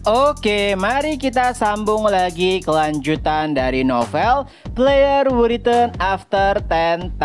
Oke, mari kita sambung lagi kelanjutan dari novel Player Who Return After 10,000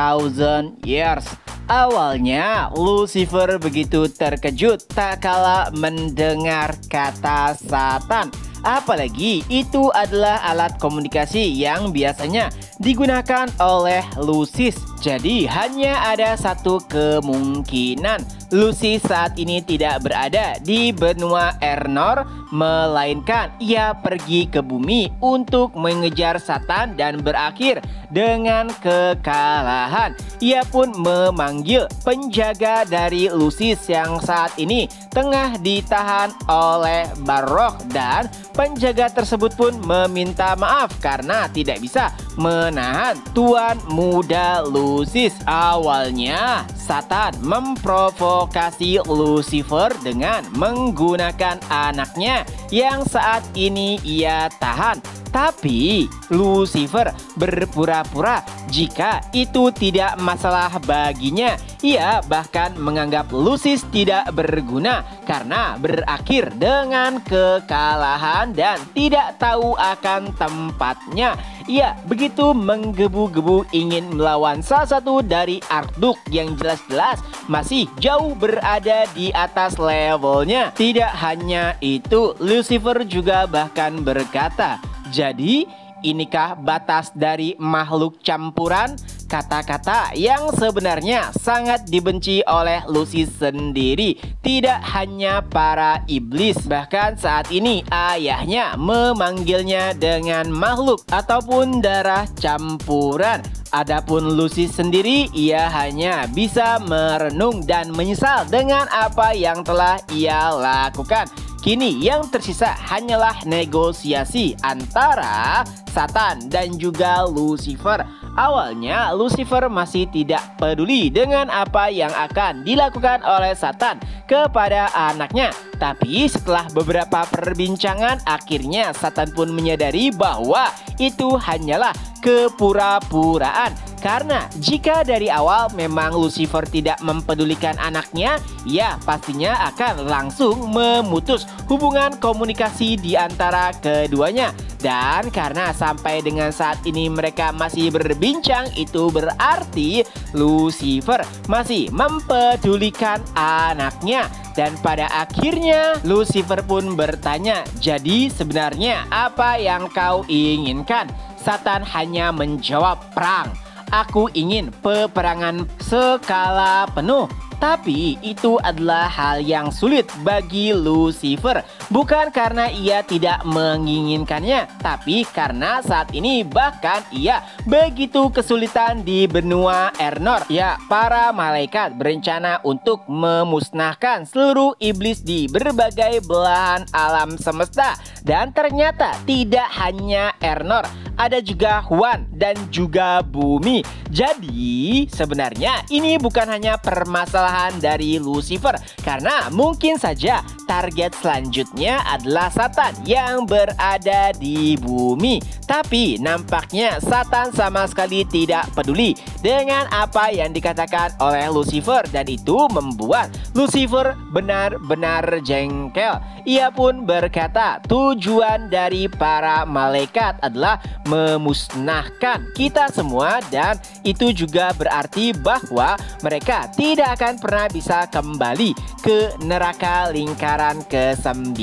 Years. Awalnya Lucifer begitu terkejut tak kala mendengar kata Satan. Apalagi itu adalah alat komunikasi yang biasanya digunakan oleh Lucis. Jadi hanya ada satu kemungkinan, Lucis saat ini tidak berada di benua Ernor, melainkan ia pergi ke bumi untuk mengejar Satan dan berakhir dengan kekalahan. Ia pun memanggil penjaga dari Lucis yang saat ini tengah ditahan oleh Barok, dan penjaga tersebut pun meminta maaf karena tidak bisa menahan tuan muda Lucis. Awalnya Satan memprovokasi Lucifer dengan menggunakan anaknya yang saat ini ia tahan. Tapi Lucifer berpura-pura jika itu tidak masalah baginya. Ia bahkan menganggap Lucis tidak berguna karena berakhir dengan kekalahan dan tidak tahu akan tempatnya. Ia begitu menggebu-gebu ingin melawan salah satu dari Arkduk yang jelas-jelas masih jauh berada di atas levelnya. Tidak hanya itu, Lucifer juga bahkan berkata, "Jadi, inikah batas dari makhluk campuran?" Kata-kata yang sebenarnya sangat dibenci oleh Lucis sendiri. Tidak hanya para iblis, bahkan saat ini ayahnya memanggilnya dengan makhluk ataupun darah campuran. Adapun Lucis sendiri, ia hanya bisa merenung dan menyesal dengan apa yang telah ia lakukan. Kini yang tersisa hanyalah negosiasi antara Satan dan juga Lucifer. Awalnya Lucifer masih tidak peduli dengan apa yang akan dilakukan oleh Satan kepada anaknya. Tapi setelah beberapa perbincangan, akhirnya Satan pun menyadari bahwa itu hanyalah kepura-puraan. Karena jika dari awal memang Lucifer tidak mempedulikan anaknya, ya pastinya akan langsung memutus hubungan komunikasi di antara keduanya. Dan karena sampai dengan saat ini mereka masih berbincang, itu berarti Lucifer masih mempedulikan anaknya. Dan pada akhirnya Lucifer pun bertanya, "Jadi sebenarnya apa yang kau inginkan?" Satan hanya menjawab, "Perang. Aku ingin peperangan skala penuh." Tapi itu adalah hal yang sulit bagi Lucifer. Bukan karena ia tidak menginginkannya, tapi karena saat ini bahkan ia begitu kesulitan di benua Ernor. Ya, para malaikat berencana untuk memusnahkan seluruh iblis di berbagai belahan alam semesta. Dan ternyata tidak hanya Ernor, ada juga Huan dan juga bumi. Jadi sebenarnya ini bukan hanya permasalahan dari Lucifer, karena mungkin saja target selanjutnya adalah Satan yang berada di bumi. Tapi nampaknya Satan sama sekali tidak peduli dengan apa yang dikatakan oleh Lucifer, dan itu membuat Lucifer benar-benar jengkel. Ia pun berkata, tujuan dari para malaikat adalah memusnahkan kita semua, dan itu juga berarti bahwa mereka tidak akan pernah bisa kembali ke neraka lingkaran ke-9.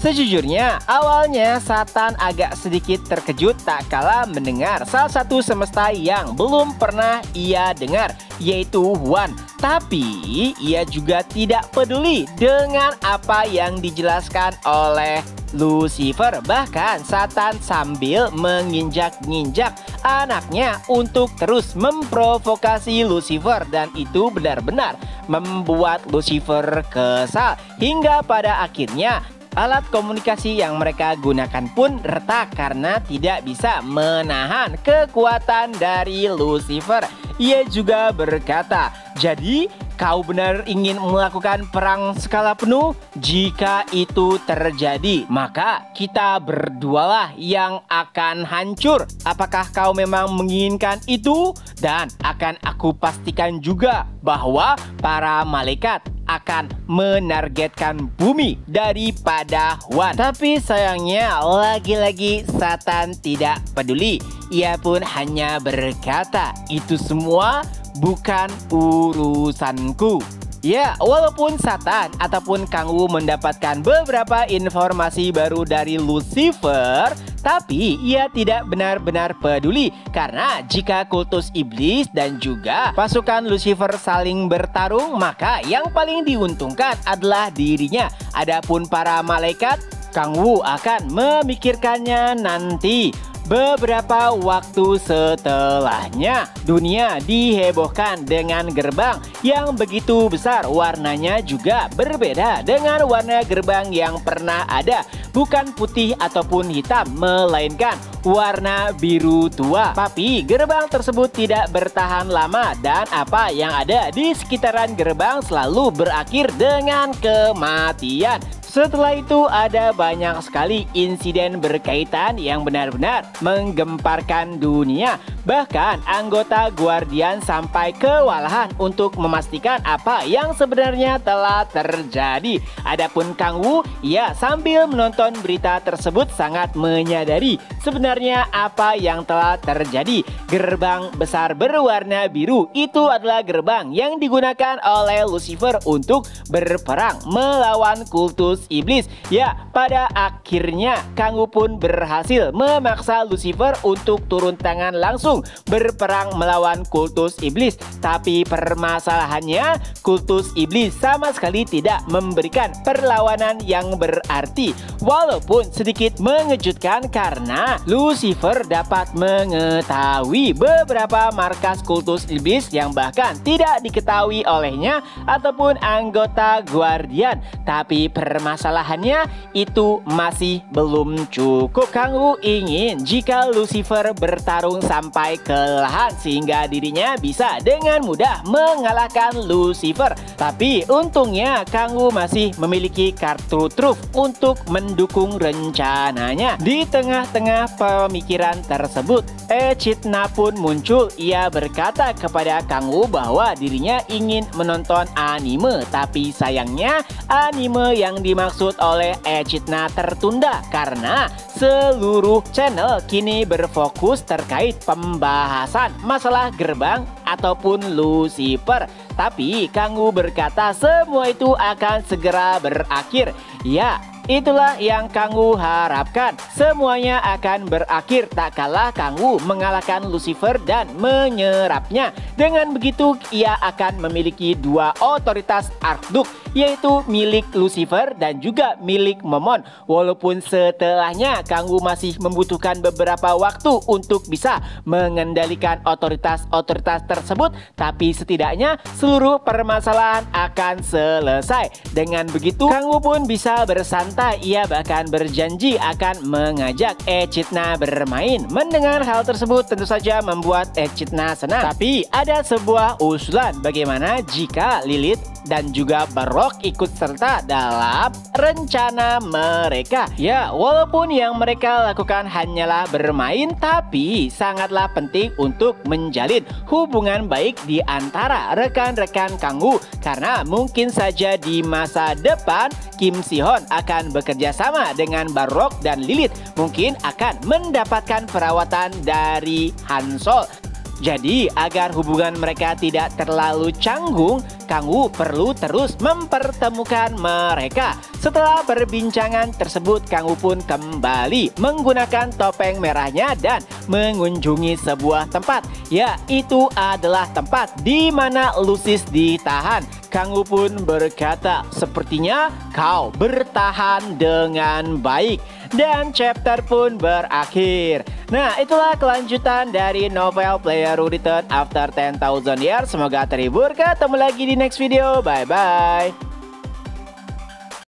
Sejujurnya, awalnya Satan agak sedikit terkejut tak kala mendengar salah satu semesta yang belum pernah ia dengar, yaitu Huan. Tapi ia juga tidak peduli dengan apa yang dijelaskan oleh Lucifer. Bahkan Satan sambil menginjak-injak anaknya untuk terus memprovokasi Lucifer, dan itu benar-benar membuat Lucifer kesal. Hingga pada akhirnya alat komunikasi yang mereka gunakan pun retak karena tidak bisa menahan kekuatan dari Lucifer. Ia juga berkata, "Jadi kau benar ingin melakukan perang skala penuh? Jika itu terjadi, maka kita berdualah yang akan hancur. Apakah kau memang menginginkan itu? Dan akan aku pastikan juga bahwa para malaikat akan menargetkan bumi daripada Wan. Tapi sayangnya lagi-lagi Satan tidak peduli. Ia pun hanya berkata, itu semua bukan urusanku. Ya, walaupun Satan ataupun Kang Wu mendapatkan beberapa informasi baru dari Lucifer, tapi ia tidak benar-benar peduli karena jika kultus iblis dan juga pasukan Lucifer saling bertarung, maka yang paling diuntungkan adalah dirinya. Adapun para malaikat, Kang Wu akan memikirkannya nanti. Beberapa waktu setelahnya, dunia dihebohkan dengan gerbang yang begitu besar. Warnanya juga berbeda dengan warna gerbang yang pernah ada. Bukan putih ataupun hitam, melainkan warna biru tua. Tapi gerbang tersebut tidak bertahan lama dan apa yang ada di sekitaran gerbang selalu berakhir dengan kematian. Setelah itu ada banyak sekali insiden berkaitan yang benar-benar menggemparkan dunia. Bahkan anggota Guardian sampai kewalahan untuk memastikan apa yang sebenarnya telah terjadi. Adapun Kang Wu, ia sambil menonton berita tersebut sangat menyadari sebenarnya apa yang telah terjadi. Gerbang besar berwarna biru itu adalah gerbang yang digunakan oleh Lucifer untuk berperang melawan kultus iblis. Ya, pada akhirnya Kang Wu pun berhasil memaksa Lucifer untuk turun tangan langsung berperang melawan kultus iblis. Tapi permasalahannya, kultus iblis sama sekali tidak memberikan perlawanan yang berarti. Walaupun sedikit mengejutkan karena Lucifer dapat mengetahui beberapa markas kultus iblis yang bahkan tidak diketahui olehnya ataupun anggota Guardian. Tapi permasalahannya itu masih belum cukup. Kang Wu ingin jika Lucifer bertarung sampai kelelahan sehingga dirinya bisa dengan mudah mengalahkan Lucifer. Tapi untungnya Kang Wu masih memiliki kartu truf untuk mendukung rencananya. Di tengah-tengah pemikiran tersebut, Echidna pun muncul. Ia berkata kepada Kang Wu bahwa dirinya ingin menonton anime, tapi sayangnya anime yang dimaksud oleh Echidna tertunda karena seluruh channel kini berfokus terkait pembahasan masalah gerbang ataupun Lucifer. Tapi Kang Wu berkata semua itu akan segera berakhir. Ya, itulah yang Kang Wu harapkan. Semuanya akan berakhir tak kalah Kang Wu mengalahkan Lucifer dan menyerapnya. Dengan begitu ia akan memiliki dua otoritas Arkduk, yaitu milik Lucifer dan juga milik Momon. Walaupun setelahnya Kang Wu masih membutuhkan beberapa waktu untuk bisa mengendalikan otoritas-otoritas tersebut, tapi setidaknya seluruh permasalahan akan selesai. Dengan begitu Kang Wu pun bisa bersantai. Ia bahkan berjanji akan mengajak Echidna bermain. Mendengar hal tersebut tentu saja membuat Echidna senang. Tapi ada sebuah usulan, bagaimana jika Lilith dan juga Barok ikut serta dalam rencana mereka. Ya, walaupun yang mereka lakukan hanyalah bermain, tapi sangatlah penting untuk menjalin hubungan baik di antara rekan-rekan Kang Wu. Karena mungkin saja di masa depan Kim Si-Hon akan bekerja sama dengan Barok dan Lilith. Mungkin akan mendapatkan perawatan dari Han Sol. Jadi agar hubungan mereka tidak terlalu canggung, Kang Wu perlu terus mempertemukan mereka. Setelah perbincangan tersebut, Kang Wu pun kembali menggunakan topeng merahnya dan mengunjungi sebuah tempat. Ya, itu adalah tempat di mana Lucis ditahan. Kang Wu pun berkata, sepertinya kau bertahan dengan baik. Dan chapter pun berakhir. Nah, itulah kelanjutan dari novel Player Who Returned After 10,000 Years. Semoga terhibur. Ketemu lagi di next video. Bye-bye.